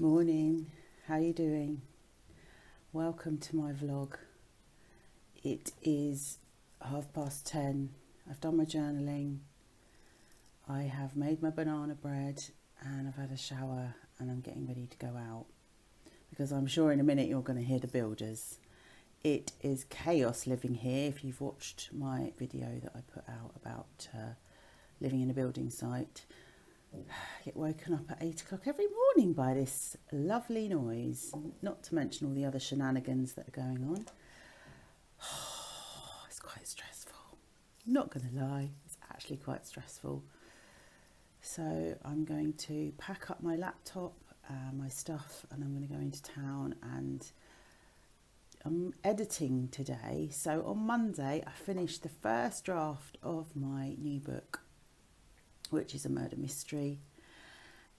Morning, how you doing? Welcome to my vlog. It is 10:30. I've done my journaling. I have made my banana bread and I've had a shower and I'm getting ready to go out because I'm sure in a minute you're going to hear the builders. It is chaos living here. If you've watched my video that I put out about living in a building site, I get woken up at 8 o'clock every morning by this lovely noise, not to mention all the other shenanigans that are going on. It's quite stressful. I'm not going to lie, it's actually quite stressful. So I'm going to pack up my laptop, my stuff, and I'm going to go into town, and I'm editing today. So on Monday I finished the first draft of my new book, which is a murder mystery,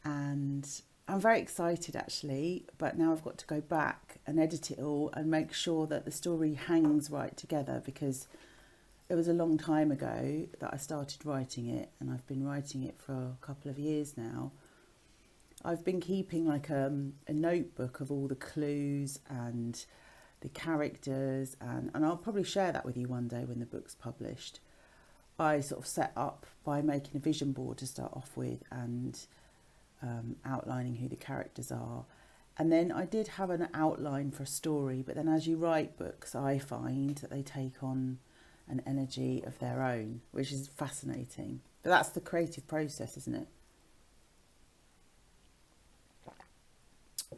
and I'm very excited actually, but now I've got to go back and edit it all and make sure that the story hangs right together, because it was a long time ago that I started writing it, and I've been writing it for a couple of years now. I've been keeping like a notebook of all the clues and the characters, and I'll probably share that with you one day when the book's published. I sort of set up by making a vision board to start off with and outlining who the characters are. And then I did have an outline for a story, but then as you write books, I find that they take on an energy of their own, which is fascinating. But that's the creative process, isn't it?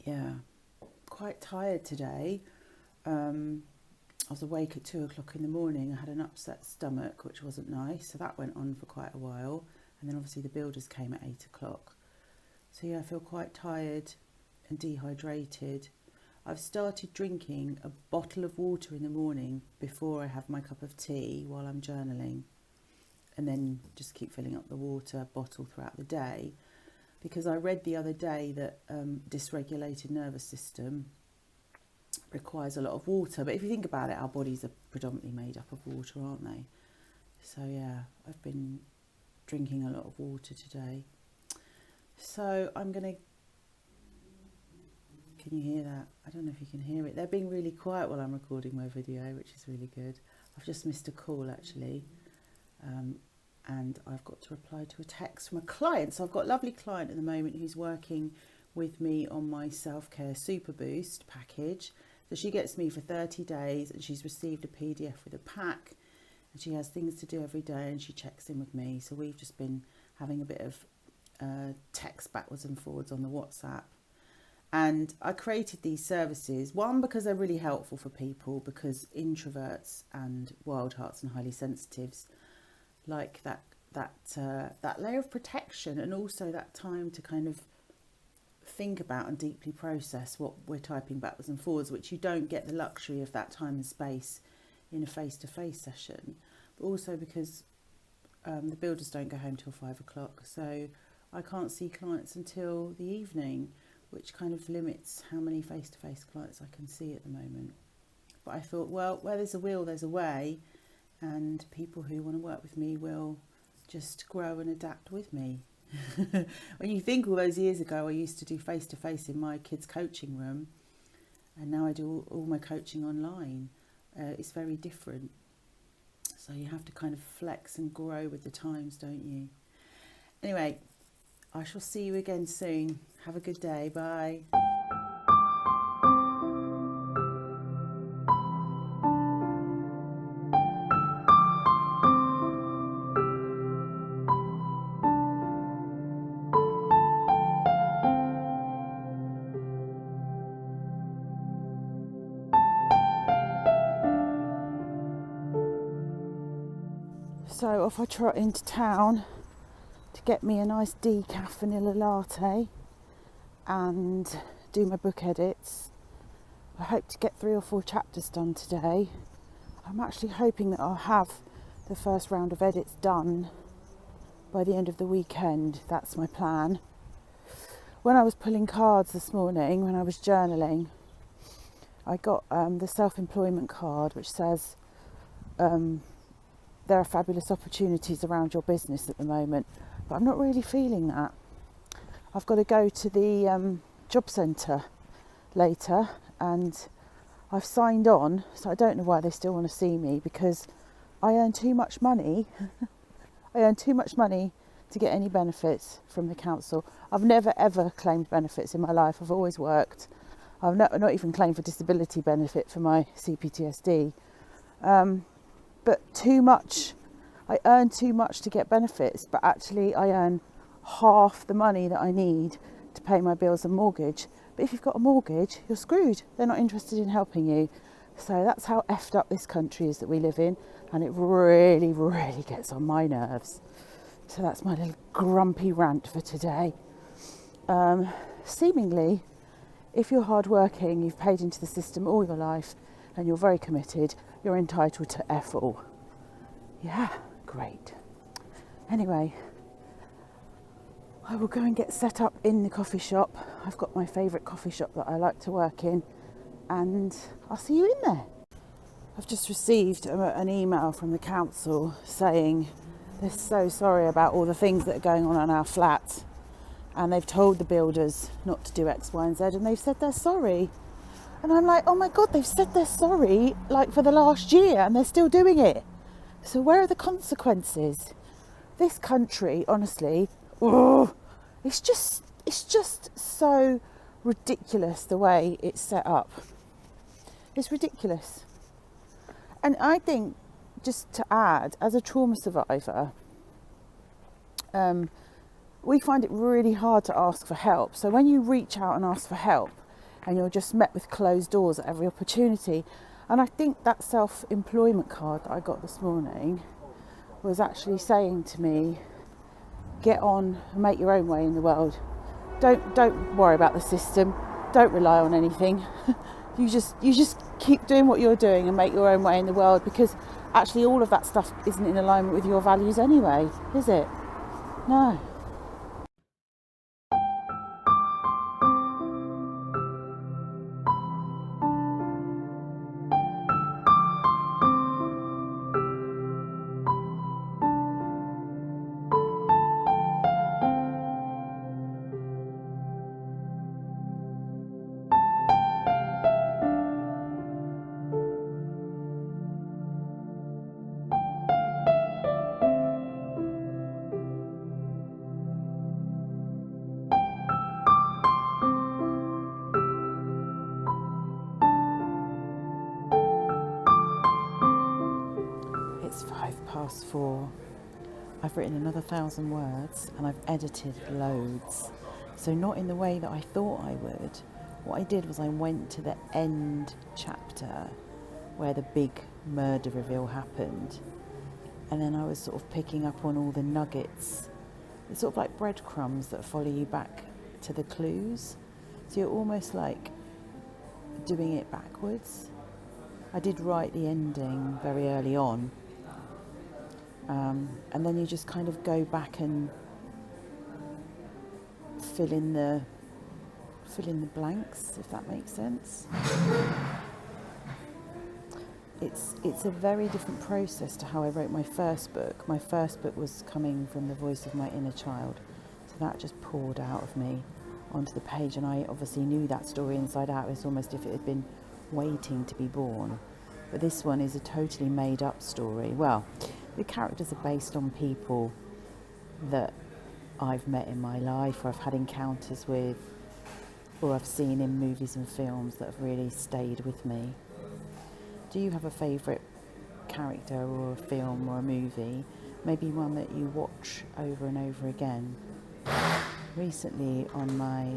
Yeah, quite tired today. I was awake at 2 o'clock in the morning. I had an upset stomach, which wasn't nice. So that went on for quite a while. And then obviously the builders came at 8 o'clock. So yeah, I feel quite tired and dehydrated. I've started drinking a bottle of water in the morning before I have my cup of tea while I'm journaling. And then just keep filling up the water bottle throughout the day. Because I read the other day that dysregulated nervous system requires a lot of water, but if you think about it, our bodies are predominantly made up of water, aren't they? So yeah, I've been drinking a lot of water today. So I'm gonna, can you hear that? I don't know if you can hear it. They're being really quiet while I'm recording my video, which is really good. I've just missed a call actually, and I've got to reply to a text from a client. So I've got a lovely client at the moment who's working with me on my self-care super boost package. So she gets me for 30 days and she's received a PDF with a pack, and she has things to do every day and she checks in with me. So we've just been having a bit of text backwards and forwards on the WhatsApp. And I created these services, one, because they're really helpful for people, because introverts and wild hearts and highly sensitives like that layer of protection, and also that time to kind of think about and deeply process what we're typing backwards and forwards, which you don't get the luxury of that time and space in a face-to-face session. But also because the builders don't go home till 5 o'clock, so I can't see clients until the evening, which kind of limits how many face-to-face clients I can see at the moment. But I thought, well, where there's a will, there's a way, and people who want to work with me will just grow and adapt with me. When you think all those years ago I used to do face-to-face in my kids' coaching room, and now I do all my coaching online, it's very different. So you have to kind of flex and grow with the times, don't you? Anyway, I shall see you again soon. Have a good day. Bye. So off I trot into town to get me a nice decaf vanilla latte and do my book edits. I hope to get 3 or 4 chapters done today. I'm actually hoping that I'll have the first round of edits done by the end of the weekend. That's my plan. When I was pulling cards this morning, when I was journaling, I got the self-employment card, which says there are fabulous opportunities around your business at the moment, but I'm not really feeling that. I've got to go to the job centre later, and I've signed on, so I don't know why they still want to see me, because I earn too much money. I earn too much money to get any benefits from the council. I've never ever claimed benefits in my life. I've always worked. I've not even claimed for disability benefit for my CPTSD. But too much. I earn too much to get benefits, but actually I earn half the money that I need to pay my bills and mortgage. But if you've got a mortgage, you're screwed. They're not interested in helping you. So that's how effed up this country is that we live in, and it really, really gets on my nerves. So that's my little grumpy rant for today. Seemingly, if you're hardworking, you've paid into the system all your life, and you're very committed, you're entitled to F all. Yeah, great. Anyway, I will go and get set up in the coffee shop. I've got my favourite coffee shop that I like to work in, and I'll see you in there. I've just received an email from the council saying they're so sorry about all the things that are going on in our flat, and they've told the builders not to do X, Y and Z, and they've said they're sorry. And I'm like, oh my God, they've said they're sorry like for the last year and they're still doing it. So where are the consequences? This country, honestly, it's just so ridiculous the way it's set up. It's ridiculous. And I think, just to add, as a trauma survivor, we find it really hard to ask for help. So when you reach out and ask for help, and you're just met with closed doors at every opportunity. And I think that self-employment card that I got this morning was actually saying to me, get on and make your own way in the world. Don't worry about the system. Don't rely on anything. You just keep doing what you're doing and make your own way in the world, because actually all of that stuff isn't in alignment with your values anyway, is it? No. It's 4:05. I've written another 1,000 words and I've edited loads. So not in the way that I thought I would. What I did was I went to the end chapter where the big murder reveal happened. And then I was sort of picking up on all the nuggets. It's sort of like breadcrumbs that follow you back to the clues. So you're almost like doing it backwards. I did write the ending very early on. And then you just kind of go back and fill in the blanks, if that makes sense. It's a very different process to how I wrote my first book. My first book was coming from the voice of my inner child, so that just poured out of me onto the page, and I obviously knew that story inside out. It's almost if it had been waiting to be born. But this one is a totally made up story. Well, the characters are based on people that I've met in my life, or I've had encounters with, or I've seen in movies and films that have really stayed with me. Do you have a favourite character or a film or a movie? Maybe one that you watch over and over again? Recently on my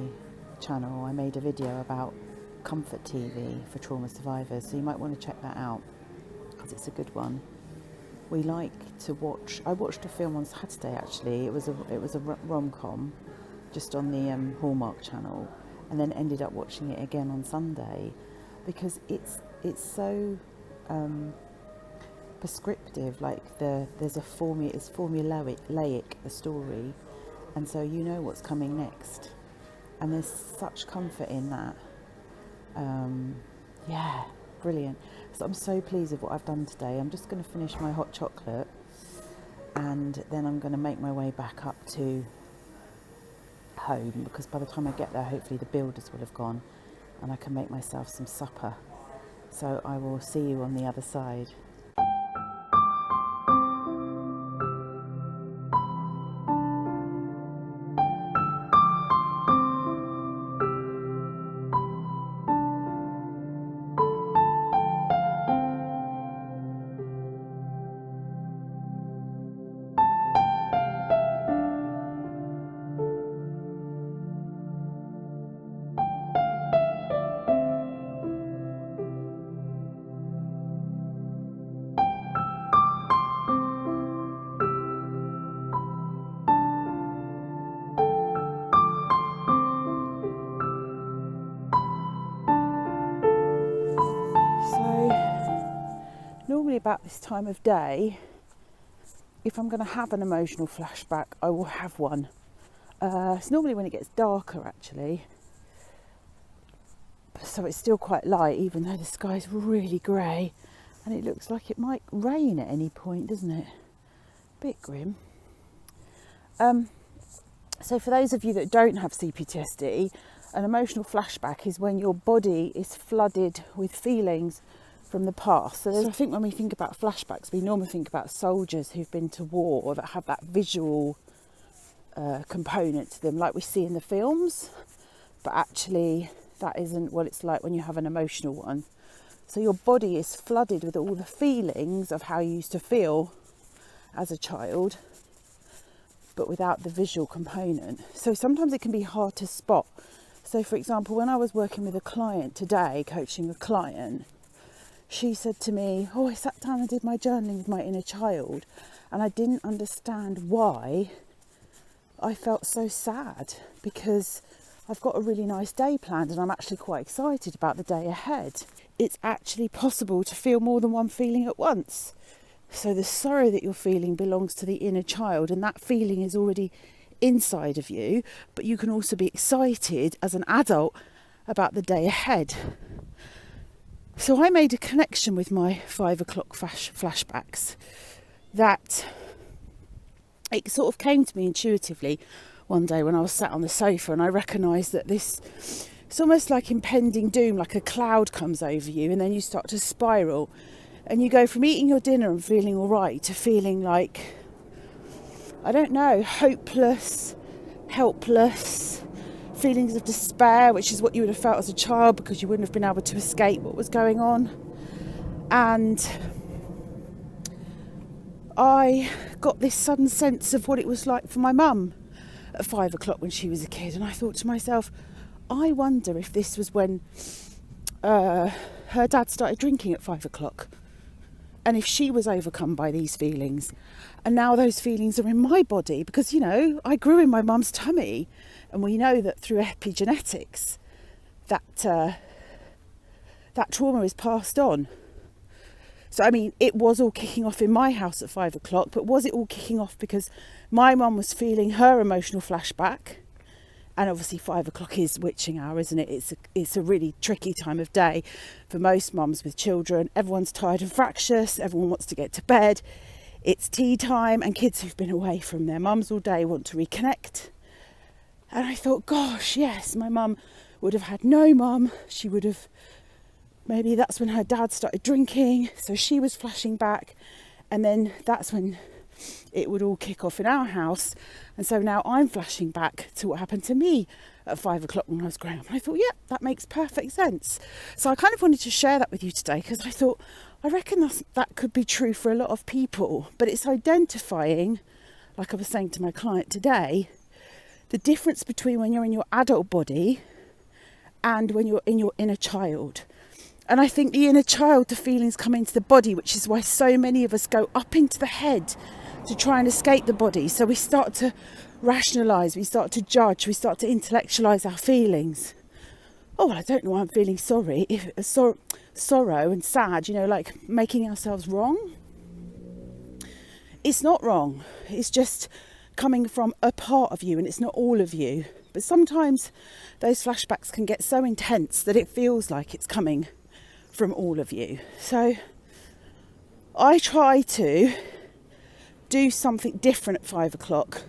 channel I made a video about comfort TV for trauma survivors, so you might want to check that out because it's a good one. We like to watch, I watched a film on Saturday actually, it was a rom-com just on the Hallmark channel, and then ended up watching it again on Sunday because it's so prescriptive, like there's a formula, it's formulaic, the story, and so you know what's coming next, and there's such comfort in that. Yeah, brilliant. So I'm so pleased with what I've done today. I'm just going to finish my hot chocolate and then I'm going to make my way back up to home, because by the time I get there, hopefully the builders will have gone and I can make myself some supper. So I will see you on the other side. Normally about this time of day, if I'm going to have an emotional flashback, I will have one. It's normally when it gets darker, actually. So it's still quite light, even though the sky's really grey. And it looks like it might rain at any point, doesn't it? Bit grim. So for those of you that don't have CPTSD, an emotional flashback is when your body is flooded with feelings from the past. So I think when we think about flashbacks, we normally think about soldiers who've been to war or that have that visual component to them, like we see in the films. But actually, that isn't what it's like when you have an emotional one. So your body is flooded with all the feelings of how you used to feel as a child, but without the visual component. So sometimes it can be hard to spot. So for example, when I was working with a client today, coaching a client, she said to me, I sat down and did my journaling with my inner child, and I didn't understand why I felt so sad, because I've got a really nice day planned and I'm actually quite excited about the day ahead. It's actually possible to feel more than one feeling at once. So the sorrow that you're feeling belongs to the inner child, and that feeling is already inside of you, but you can also be excited as an adult about the day ahead. So I made a connection with my 5 o'clock flashbacks, that it sort of came to me intuitively one day when I was sat on the sofa, and I recognised that it's almost like impending doom, like a cloud comes over you and then you start to spiral, and you go from eating your dinner and feeling all right to feeling like, I don't know, hopeless, helpless, feelings of despair, which is what you would have felt as a child because you wouldn't have been able to escape what was going on. And I got this sudden sense of what it was like for my mum at 5 o'clock when she was a kid, and I thought to myself, I wonder if this was when her dad started drinking at 5 o'clock, and if she was overcome by these feelings, and now those feelings are in my body, because I grew in my mum's tummy. And we know that through epigenetics, that trauma is passed on. So, I mean, it was all kicking off in my house at 5 o'clock, but was it all kicking off because my mum was feeling her emotional flashback? And obviously 5 o'clock is witching hour, isn't it? It's a really tricky time of day for most mums with children. Everyone's tired and fractious. Everyone wants to get to bed. It's tea time, and kids who've been away from their mums all day want to reconnect. And I thought, gosh, yes, my mum would have had no mum. She would have, maybe that's when her dad started drinking. So she was flashing back. And then that's when it would all kick off in our house. And so now I'm flashing back to what happened to me at 5 o'clock when I was growing up. And I thought, yeah, that makes perfect sense. So I kind of wanted to share that with you today, because I thought, I reckon that could be true for a lot of people. But it's identifying, like I was saying to my client today, the difference between when you're in your adult body and when you're in your inner child. And I think the inner child, the feelings come into the body, which is why so many of us go up into the head to try and escape the body. So we start to rationalise, we start to judge, we start to intellectualise our feelings. Oh, well, I don't know why I'm feeling sorry. Sorrow and sad, like making ourselves wrong. It's not wrong. It's just coming from a part of you, and it's not all of you. But sometimes those flashbacks can get so intense that it feels like it's coming from all of you. So I try to do something different at 5 o'clock.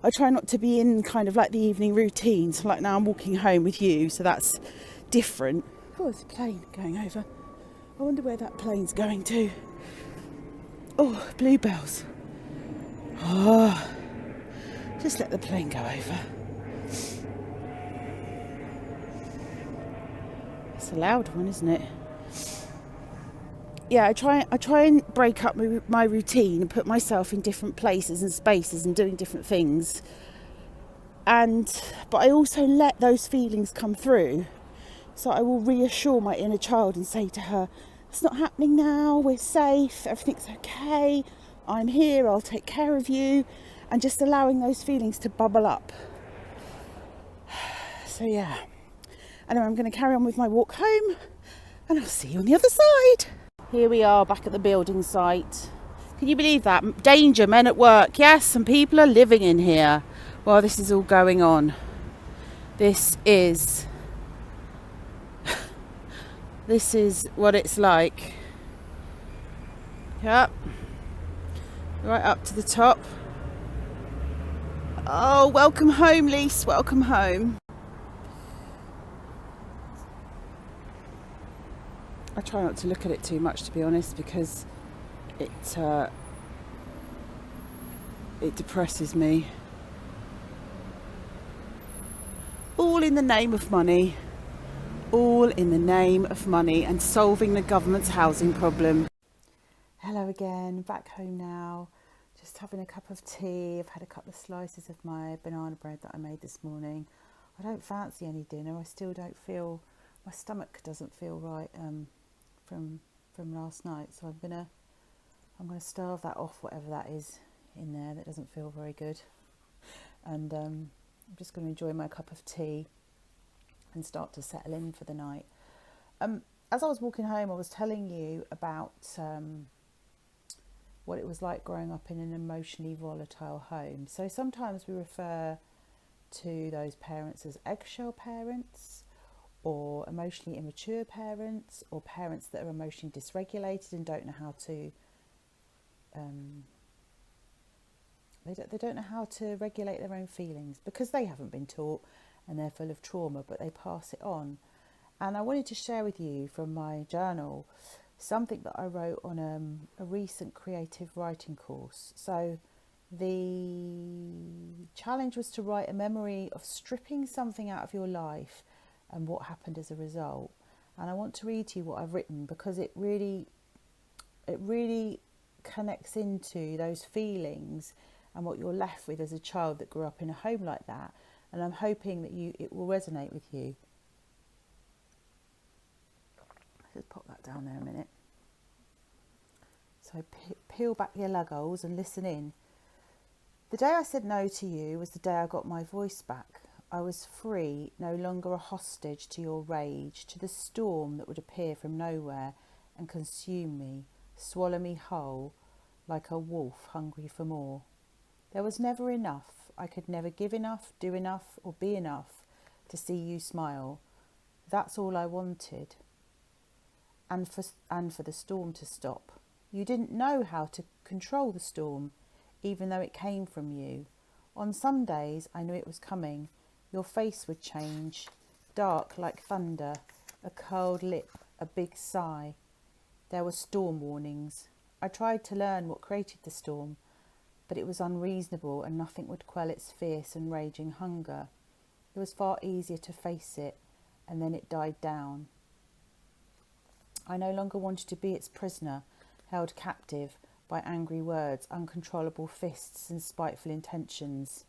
I try not to be in kind of like the evening routine. So like now I'm walking home with you, so that's different. Oh, there's a plane going over. I wonder where that plane's going to. Oh, bluebells. Oh, just let the plane go over. It's a loud one, isn't it? Yeah, I try and break up my routine and put myself in different places and spaces and doing different things. But I also let those feelings come through. So I will reassure my inner child and say to her, it's not happening now, we're safe, everything's okay, I'm here, I'll take care of you, and just allowing those feelings to bubble up. So yeah, anyway, I'm going to carry on with my walk home, and I'll see you on the other side. Here we are back at the building site. Can you believe that? Danger, men at work. Yes, some people are living in here while this is all going on. This is what it's like. Yep. Right up to the top. Oh, welcome home, Lise. Welcome home. I try not to look at it too much, to be honest, because it depresses me. All in the name of money. All in the name of money and solving the government's housing problem. Hello again, back home now. Just having a cup of tea. I've had a couple of slices of my banana bread that I made this morning. I don't fancy any dinner. I still don't feel, my stomach doesn't feel right from last night. So I'm gonna starve that off, whatever that is in there that doesn't feel very good. And I'm just going to enjoy my cup of tea and start to settle in for the night. As I was walking home, I was telling you about what it was like growing up in an emotionally volatile home. So sometimes we refer to those parents as eggshell parents, or emotionally immature parents, or parents that are emotionally dysregulated and don't know how to they don't know how to regulate their own feelings because they haven't been taught and they're full of trauma, but they pass it on. And I wanted to share with you from my journal something that I wrote on a recent creative writing course. So the challenge was to write a memory of stripping something out of your life and what happened as a result. And I want to read to you what I've written because it really connects into those feelings and what you're left with as a child that grew up in a home like that. And I'm hoping that it will resonate with you. Just pop that down there a minute. So peel back your luggles and listen in. The day I said no to you was the day I got my voice back. I was free, no longer a hostage to your rage, to the storm that would appear from nowhere and consume me, swallow me whole, like a wolf hungry for more. There was never enough. I could never give enough, do enough, or be enough to see you smile. That's all I wanted. And for the storm to stop. You didn't know how to control the storm, even though it came from you. On some days, I knew it was coming. Your face would change, dark like thunder, a curled lip, a big sigh. There were storm warnings. I tried to learn what created the storm, but it was unreasonable and nothing would quell its fierce and raging hunger. It was far easier to face it, and then it died down. I no longer wanted to be its prisoner, held captive by angry words, uncontrollable fists and spiteful intentions,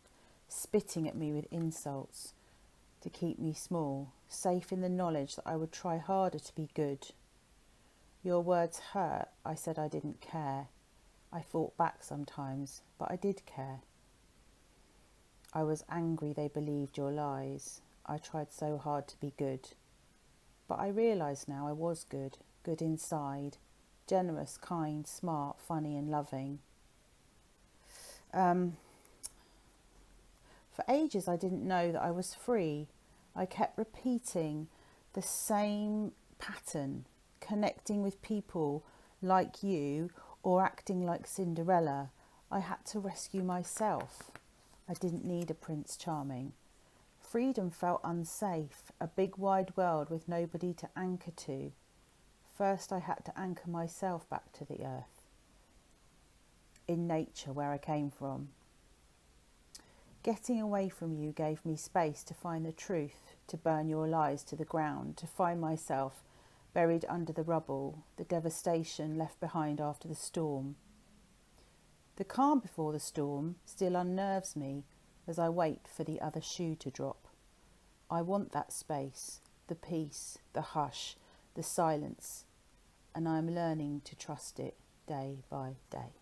spitting at me with insults to keep me small, safe in the knowledge that I would try harder to be good. Your words hurt. I said I didn't care. I fought back sometimes, but I did care. I was angry they believed your lies. I tried so hard to be good. But I realise now I was good inside, generous, kind, smart, funny and loving. For ages I didn't know that I was free. I kept repeating the same pattern, connecting with people like you or acting like Cinderella. I had to rescue myself. I didn't need a Prince Charming. Freedom felt unsafe, a big wide world with nobody to anchor to. First I had to anchor myself back to the earth, in nature where I came from. Getting away from you gave me space to find the truth, to burn your lies to the ground, to find myself buried under the rubble, the devastation left behind after the storm. The calm before the storm still unnerves me as I wait for the other shoe to drop. I want that space, the peace, the hush, the silence, and I am learning to trust it day by day.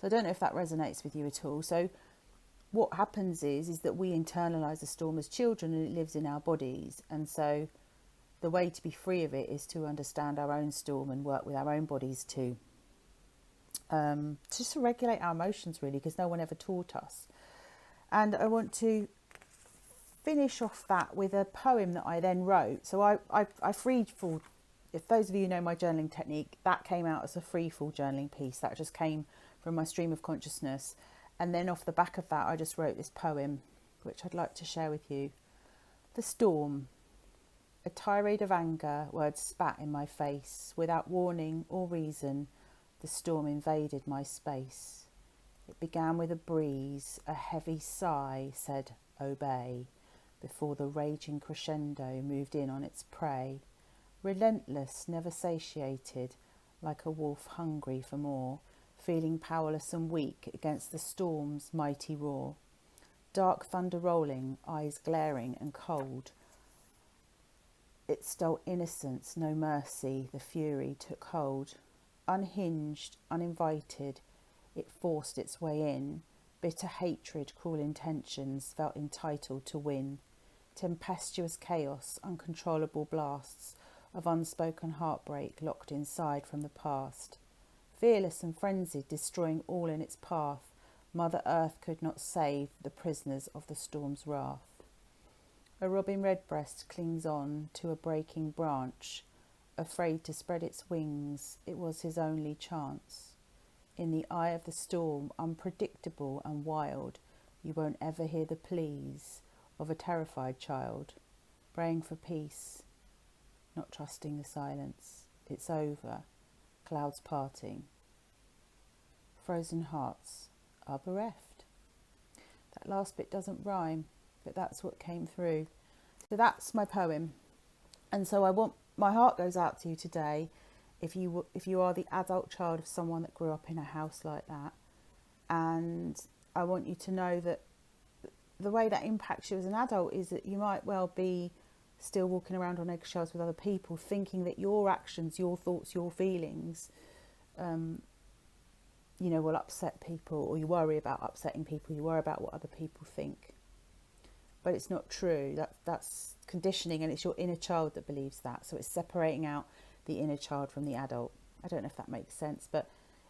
So I don't know if that resonates with you at all. So what happens is that we internalise the storm as children and it lives in our bodies. And so the way to be free of it is to understand our own storm and work with our own bodies to just to regulate our emotions, really, because no one ever taught us. And I want to finish off that with a poem that I then wrote. So I free fall. If those of you know my journaling technique, that came out as a free fall journaling piece. That just came from my stream of consciousness. And then off the back of that, I just wrote this poem, which I'd like to share with you. The storm. A tirade of anger, words spat in my face. Without warning or reason, the storm invaded my space. It began with a breeze, a heavy sigh said, obey, before the raging crescendo moved in on its prey. Relentless, never satiated, like a wolf hungry for more, feeling powerless and weak against the storm's mighty roar. Dark thunder rolling, eyes glaring and cold. It stole innocence, no mercy, the fury took hold. Unhinged, uninvited, it forced its way in. Bitter hatred, cruel intentions felt entitled to win. Tempestuous chaos, uncontrollable blasts of unspoken heartbreak locked inside from the past. Fearless and frenzied, destroying all in its path, Mother Earth could not save the prisoners of the storm's wrath. A robin redbreast clings on to a breaking branch, afraid to spread its wings, it was his only chance. In the eye of the storm, unpredictable and wild, you won't ever hear the pleas of a terrified child, praying for peace, not trusting the silence. It's over, clouds parting. Frozen hearts are bereft. That last bit doesn't rhyme, but that's what came through. So that's my poem. And so my heart goes out to you today if you are the adult child of someone that grew up in a house like that. And I want you to know that the way that impacts you as an adult is that you might well be still walking around on eggshells with other people, thinking that your actions, your thoughts, your feelings, will upset people, or you worry about upsetting people, you worry about what other people think. But it's not true. That's conditioning, and it's your inner child that believes that. So it's separating out the inner child from the adult. I don't know if that makes sense, but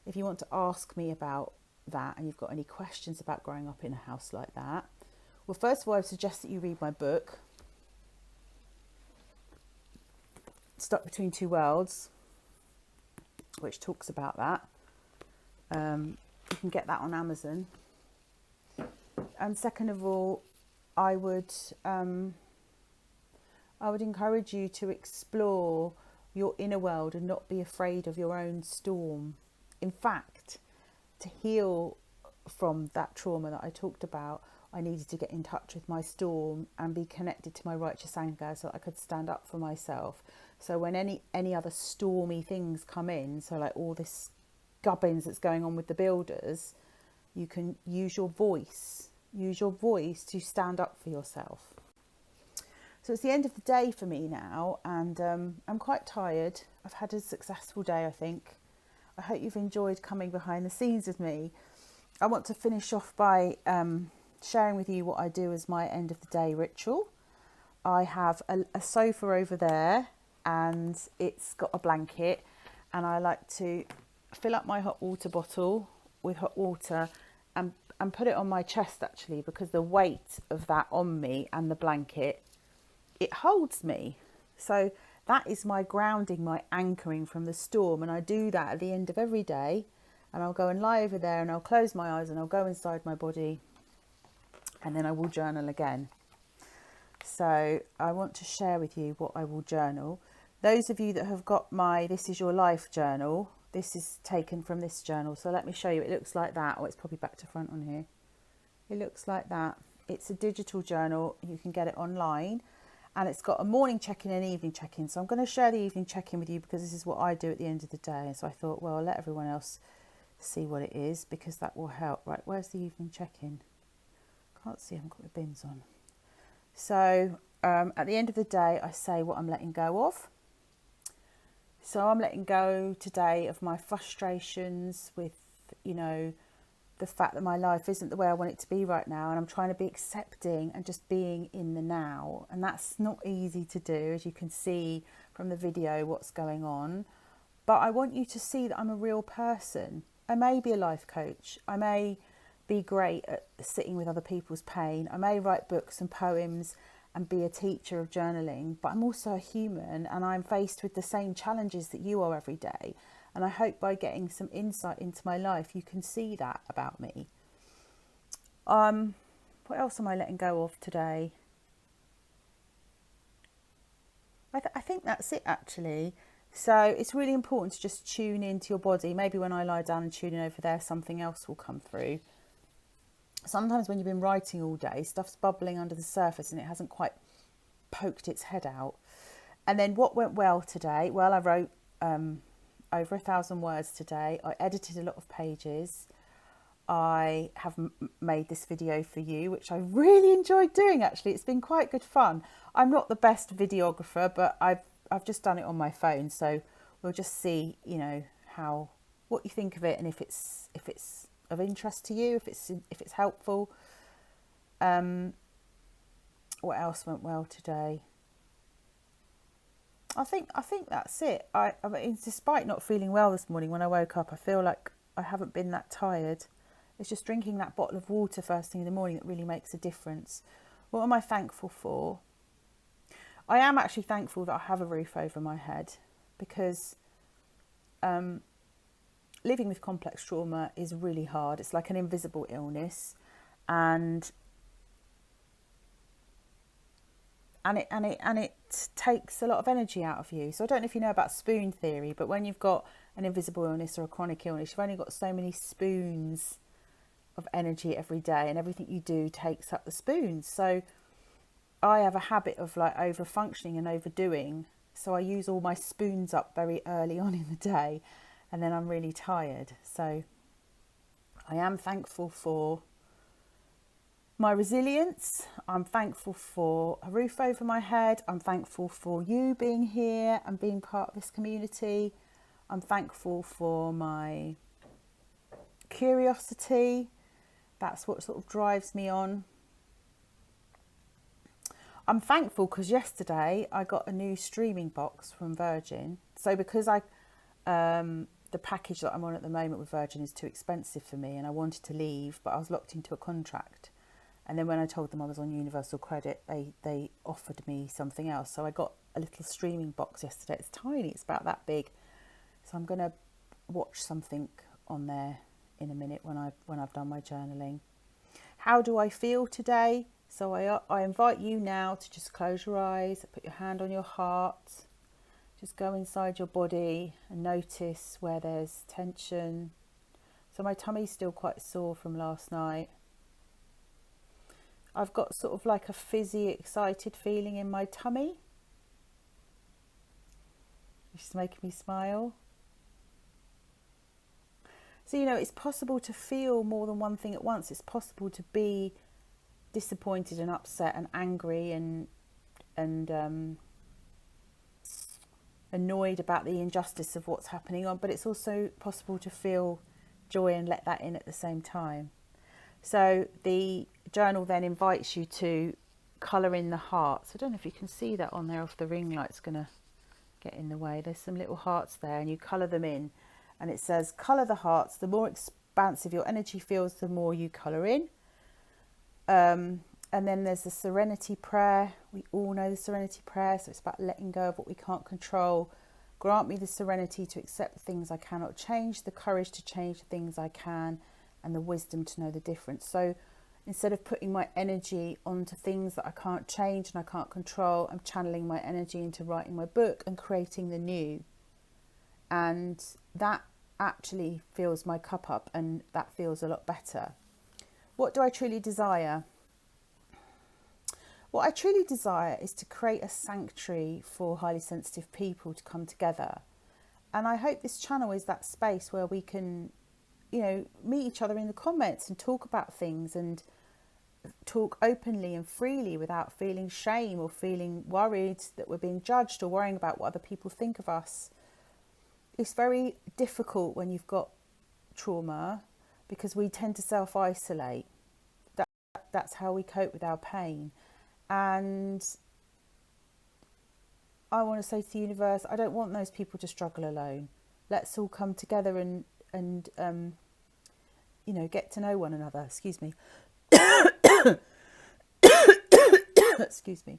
if you want to ask me about that and you've got any questions about growing up in a house like that, well, first of all, I suggest that you read my book, Stuck Between Two Worlds, which talks about that. You can get that on Amazon. And second of all, I would encourage you to explore your inner world and not be afraid of your own storm. In fact, to heal from that trauma that I talked about, I needed to get in touch with my storm and be connected to my righteous anger so that I could stand up for myself. So when any other stormy things come in, so like all this gubbins that's going on with the builders, you can use your voice to stand up for yourself. So it's the end of the day for me now, and I'm quite tired. I've had a successful day, I think. I hope you've enjoyed coming behind the scenes with me. I want to finish off by sharing with you what I do as my end of the day ritual. I have a sofa over there, and it's got a blanket, and I like to fill up my hot water bottle with hot water and put it on my chest, actually, because the weight of that on me and the blanket, it holds me. So that is my grounding, my anchoring from the storm. And I do that at the end of every day. And I'll go and lie over there and I'll close my eyes and I'll go inside my body and then I will journal again. So I want to share with you what I will journal. Those of you that have got my This Is Your Life journal, this is taken from this journal. So let me show you. It looks like that. Oh, it's probably back to front on here. It looks like that. It's a digital journal. You can get it online. And it's got a morning check-in and evening check-in. So I'm going to share the evening check-in with you because this is what I do at the end of the day. So I thought, well, I'll let everyone else see what it is because that will help. Right, where's the evening check-in? Can't see, I haven't got my bins on. So at the end of the day, I say what I'm letting go of. So I'm letting go today of my frustrations with, you know, the fact that my life isn't the way I want it to be right now, and I'm trying to be accepting and just being in the now, and that's not easy to do, as you can see from the video what's going on. But I want you to see that I'm a real person. I may be a life coach, I may be great at sitting with other people's pain, I may write books and poems and be a teacher of journaling, but I'm also a human and I'm faced with the same challenges that you are every day. And I hope by getting some insight into my life, you can see that about me. What else am I letting go of today? I think that's it, actually. So it's really important to just tune into your body. Maybe when I lie down and tune in over there, something else will come through. Sometimes when you've been writing all day, stuff's bubbling under the surface and it hasn't quite poked its head out. And then what went well today? Well, I wrote over 1,000 words today. I edited a lot of pages. I have made this video for you, which I really enjoyed doing, actually. It's been quite good fun. I'm not the best videographer, but I've just done it on my phone, so we'll just see, you know, what you think of it and if it's of interest to you, if it's helpful. What else went well today? I think that's it. I mean, despite not feeling well this morning, when I woke up, I feel like I haven't been that tired. It's just drinking that bottle of water first thing in the morning that really makes a difference. What am I thankful for? I am actually thankful that I have a roof over my head, because living with complex trauma is really hard. It's like an invisible illness, and it takes a lot of energy out of you. So I don't know if you know about spoon theory, but when you've got an invisible illness or a chronic illness, you've only got so many spoons of energy every day, and everything you do takes up the spoons. So I have a habit of like over functioning and overdoing. So I use all my spoons up very early on in the day, and then I'm really tired. So I am thankful for my resilience. I'm thankful for a roof over my head. I'm thankful for you being here and being part of this community. I'm thankful for my curiosity. That's what sort of drives me on. I'm thankful because yesterday I got a new streaming box from Virgin. So because the package that I'm on at the moment with Virgin is too expensive for me, and I wanted to leave, but I was locked into a contract. And then when I told them I was on Universal Credit, they offered me something else. So I got a little streaming box yesterday. It's tiny, it's about that big. So I'm going to watch something on there in a minute when I've done my journaling. How do I feel today? So I invite you now to just close your eyes, put your hand on your heart, just go inside your body and notice where there's tension. So my tummy's still quite sore from last night. I've got sort of like a fizzy, excited feeling in my tummy, which is making me smile. So, you know, it's possible to feel more than one thing at once. It's possible to be disappointed and upset and angry and annoyed about the injustice of what's happening on, but it's also possible to feel joy and let that in at the same time. So the journal then invites you to colour in the hearts. I don't know if you can see that on there, if the ring light's going to get in the way. There's some little hearts there, and you colour them in, and it says colour the hearts. The more expansive your energy feels, the more you colour in. And then there's the serenity prayer. We all know the serenity prayer, so it's about letting go of what we can't control. Grant me the serenity to accept the things I cannot change, the courage to change the things I can, and the wisdom to know the difference. So Instead of putting my energy onto things that I can't change and I can't control, I'm channeling my energy into writing my book and creating the new. And that actually fills my cup up, and that feels a lot better. What do I truly desire? What I truly desire is to create a sanctuary for highly sensitive people to come together. And I hope this channel is that space where we can, you know, meet each other in the comments and talk about things and talk openly and freely without feeling shame or feeling worried that we're being judged or worrying about what other people think of us. It's very difficult when you've got trauma because we tend to self-isolate. That's how we cope with our pain. And I want to say to the universe, I don't want those people to struggle alone. Let's all come together and you know, get to know one another. Excuse me. Excuse me.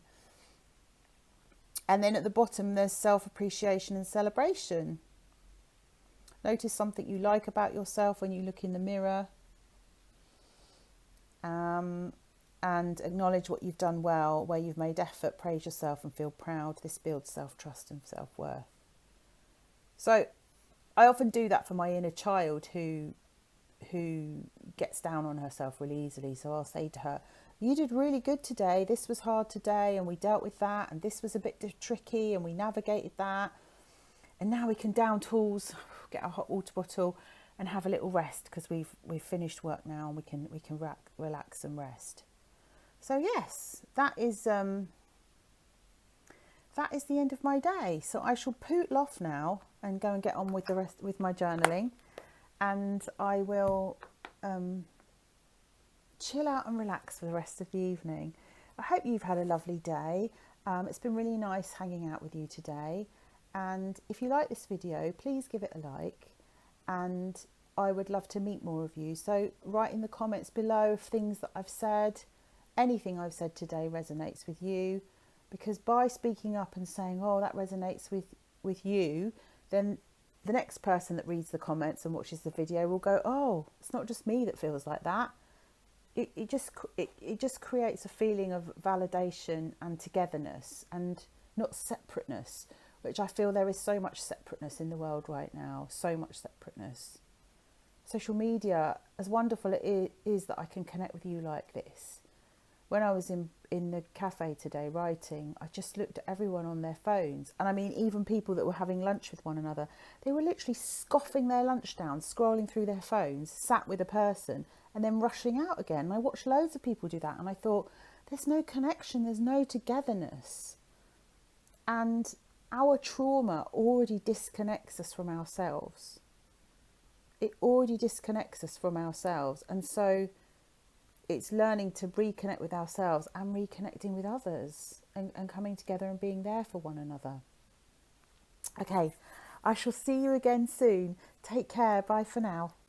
And then at the bottom, there's self-appreciation and celebration. Notice something you like about yourself when you look in the mirror. And acknowledge what you've done well, where you've made effort, praise yourself and feel proud. This builds self-trust and self-worth. So I often do that for my inner child who gets down on herself really easily. So I'll say to her, you did really good today. This was hard today and we dealt with that. And this was a bit tricky and we navigated that. And now we can down tools, get our hot water bottle and have a little rest because we've finished work now and we can relax and rest. So yes, that is the end of my day. So I shall poodle off now and go and get on with the rest with my journaling, and I will chill out and relax for the rest of the evening. I hope you've had a lovely day. It's been really nice hanging out with you today, and if you like this video, please give it a like, and I would love to meet more of you. So write in the comments below if things that I've said, anything I've said today resonates with you, because by speaking up and saying, oh, that resonates with you, then the next person that reads the comments and watches the video will go, oh, it's not just me that feels like that. It just creates a feeling of validation and togetherness and not separateness, which I feel there is so much separateness in the world right now, so much separateness. Social media, as wonderful it is that I can connect with you like this. When I was in the cafe today writing, I just looked at everyone on their phones. And I mean, even people that were having lunch with one another, they were literally scoffing their lunch down, scrolling through their phones, sat with a person and then rushing out again. And I watched loads of people do that. And I thought, there's no connection, there's no togetherness. And our trauma already disconnects us from ourselves. It already disconnects us from ourselves. And so it's learning to reconnect with ourselves and reconnecting with others and coming together and being there for one another. Okay, I shall see you again soon. Take care. Bye for now.